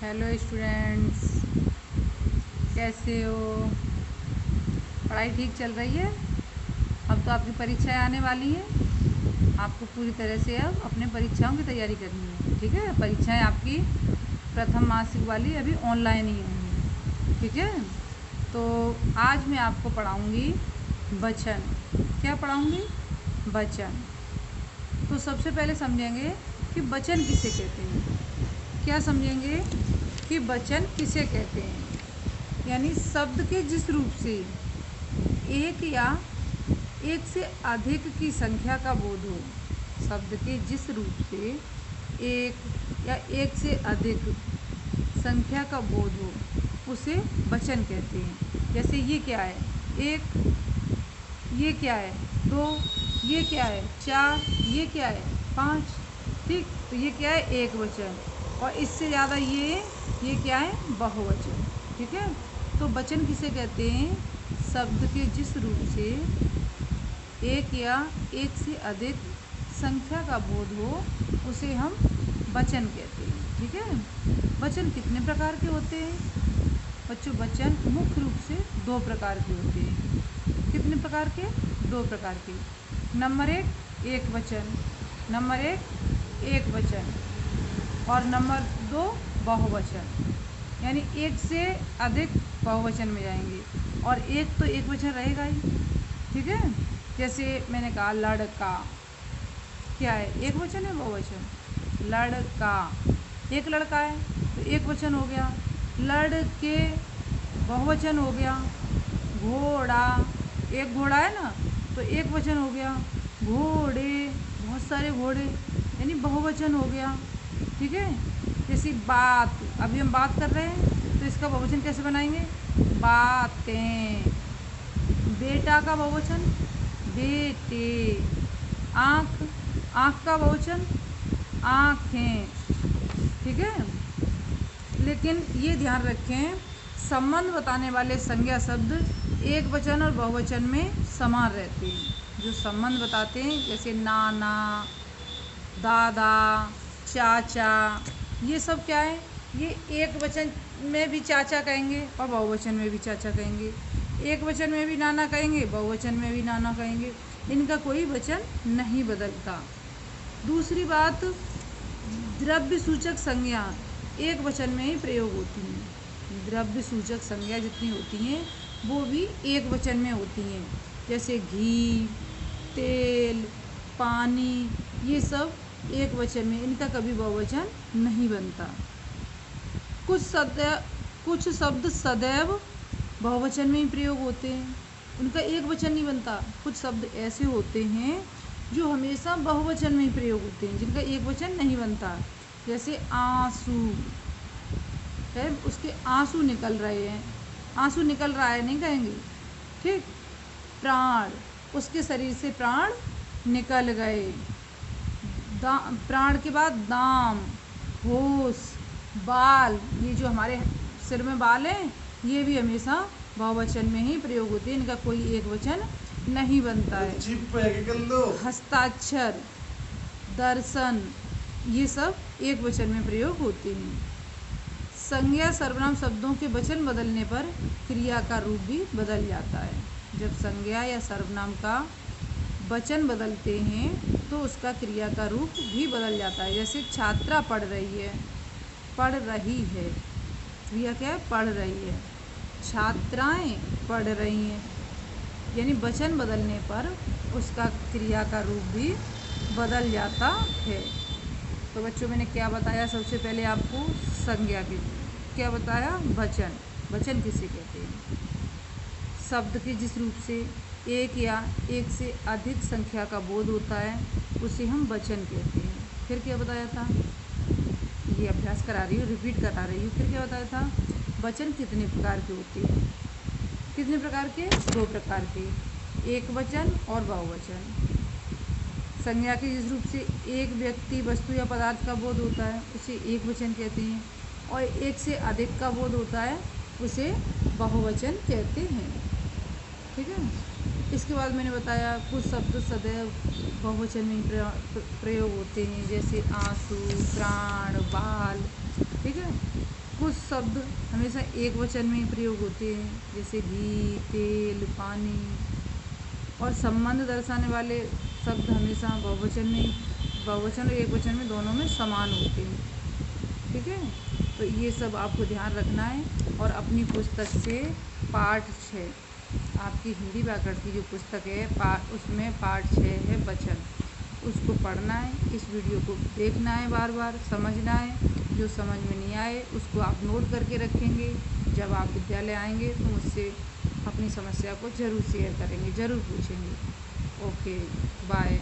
Hello students, कैसे हो? पढ़ाई ठीक चल रही है? अब तो आपकी परीक्षाएं आने वाली हैं। आपको पूरी तरह से अब अपने परीक्षाओं की तैयारी करनी है। ठीक है, परीक्षाएं आपकी प्रथम मासिक वाली अभी ऑनलाइन ही होंगी। ठीक है, तो आज मैं आपको पढ़ाऊँगी वचन। क्या पढ़ाऊँगी? वचन। तो सबसे पहले समझेंगे कि वचन किसे कहते हैं। क्या समझेंगे कि वचन किसे कहते हैं? यानी शब्द के जिस रूप से एक या एक से अधिक की संख्या का बोध हो। शब्द के जिस रूप से एक या एक से अधिक संख्या का बोध हो उसे वचन कहते हैं। जैसे ये क्या है? एक। ये क्या है? दो। ये क्या है? चार। ये क्या है? पाँच। ठीक, तो ये क्या है? एक वचन। और इससे ज़्यादा ये क्या है? बहुवचन। ठीक है, तो वचन किसे कहते हैं? शब्द के जिस रूप से एक या एक से अधिक संख्या का बोध हो उसे हम वचन कहते हैं। ठीक है, वचन कितने प्रकार के होते हैं बच्चों? वचन मुख्य रूप से दो प्रकार के होते हैं। कितने प्रकार के? दो प्रकार के। नंबर एक वचन। नंबर एक वचन। और नंबर दो बहुवचन। यानी एक से अधिक बहुवचन में जाएंगे और एक तो एक वचन रहेगा ही। ठीक है, जैसे मैंने कहा लड़का, क्या है? एक वचन है बहुवचन? लड़का, एक लड़का है तो एक वचन हो गया। लड़के, बहुवचन हो गया। घोड़ा, एक घोड़ा है ना तो एक वचन हो गया। घोड़े, बहुत सारे घोड़े, यानी बहुवचन हो गया। ठीक है, जैसी बात, अभी हम बात कर रहे हैं तो इसका बहुवचन कैसे बनाएंगे? बातें। बेटा का बहुवचन बेटे। आँख, आँख का बहुवचन आँखें। ठीक है, लेकिन ये ध्यान रखें, संबंध बताने वाले संज्ञा शब्द एक वचन और बहुवचन में समान रहते हैं। जो संबंध बताते हैं जैसे नाना, दादा, चाचा, ये सब क्या है? ये एक वचन में भी चाचा कहेंगे और बहुवचन में भी चाचा कहेंगे। एक वचन में भी नाना कहेंगे, बहुवचन में भी नाना कहेंगे। इनका कोई वचन नहीं बदलता। दूसरी बात, द्रव्य सूचक संज्ञा एक वचन में ही प्रयोग होती हैं। द्रव्य सूचक संज्ञा जितनी होती हैं वो भी एक वचन में होती हैं। जैसे घी, तेल, पानी, ये सब एक वचन में, इनका कभी बहुवचन नहीं बनता। कुछ शब्द सदैव बहुवचन में ही प्रयोग होते हैं, उनका एक वचन नहीं बनता। कुछ शब्द ऐसे होते हैं जो हमेशा बहुवचन में ही प्रयोग होते हैं, जिनका एक वचन नहीं बनता। जैसे आंसू है, उसके आंसू निकल रहे हैं, आंसू निकल रहा है नहीं कहेंगे। ठीक, प्राण, उसके शरीर से प्राण निकल गए। प्राण के बाद दाम, होश, बाल, ये जो हमारे सिर में बाल हैं ये भी हमेशा बहुवचन में ही प्रयोग होते हैं, इनका कोई एक वचन नहीं बनता है। हस्ताक्षर, दर्शन, ये सब एक वचन में प्रयोग होते हैं। संज्ञा सर्वनाम शब्दों के वचन बदलने पर क्रिया का रूप भी बदल जाता है। जब संज्ञा या सर्वनाम का वचन बदलते हैं तो उसका क्रिया का रूप भी बदल जाता है। जैसे छात्रा पढ़ रही है, पढ़ रही है, क्रिया क्या है? पढ़ रही है। छात्राएं पढ़ रही हैं, यानी वचन बदलने पर उसका क्रिया का रूप भी बदल जाता है। तो बच्चों मैंने क्या बताया? सबसे पहले आपको संज्ञा की क्या बताया? वचन। वचन किसे कहते हैं? शब्द के जिस रूप से एक या एक से अधिक संख्या का बोध होता है उसे हम वचन कहते हैं। फिर क्या बताया था? ये अभ्यास करा रही हूँ, रिपीट करा रही हूँ। फिर क्या बताया था? वचन कितने प्रकार के होते हैं? कितने प्रकार के? दो प्रकार के, एक वचन और बहुवचन। संज्ञा के जिस रूप से एक व्यक्ति, वस्तु या पदार्थ का बोध होता है उसे एक वचन कहते हैं, और एक से अधिक का बोध होता है उसे बहुवचन कहते हैं। ठीक है, इसके बाद मैंने बताया कुछ शब्द सदैव बहुवचन में प्रयोग होते हैं, जैसे आंसू, प्राण, बाल। ठीक है, कुछ शब्द हमेशा एक वचन में ही प्रयोग होते हैं, जैसे घी, तेल, पानी, और संबंध दर्शाने वाले शब्द हमेशा बहुवचन और एक वचन में दोनों में समान होते हैं। ठीक है, तो ये सब आपको ध्यान रखना है। और अपनी पुस्तक से पाठ 6, आपकी हिंदी व्याकरण की जो पुस्तक है उसमें पाठ 6 है वचन, उसको पढ़ना है। इस वीडियो को देखना है, बार बार समझना है। जो समझ में नहीं आए उसको आप नोट करके रखेंगे। जब आप विद्यालय आएंगे तो मुझसे अपनी समस्या को ज़रूर शेयर करेंगे, ज़रूर पूछेंगे। Okay, bye.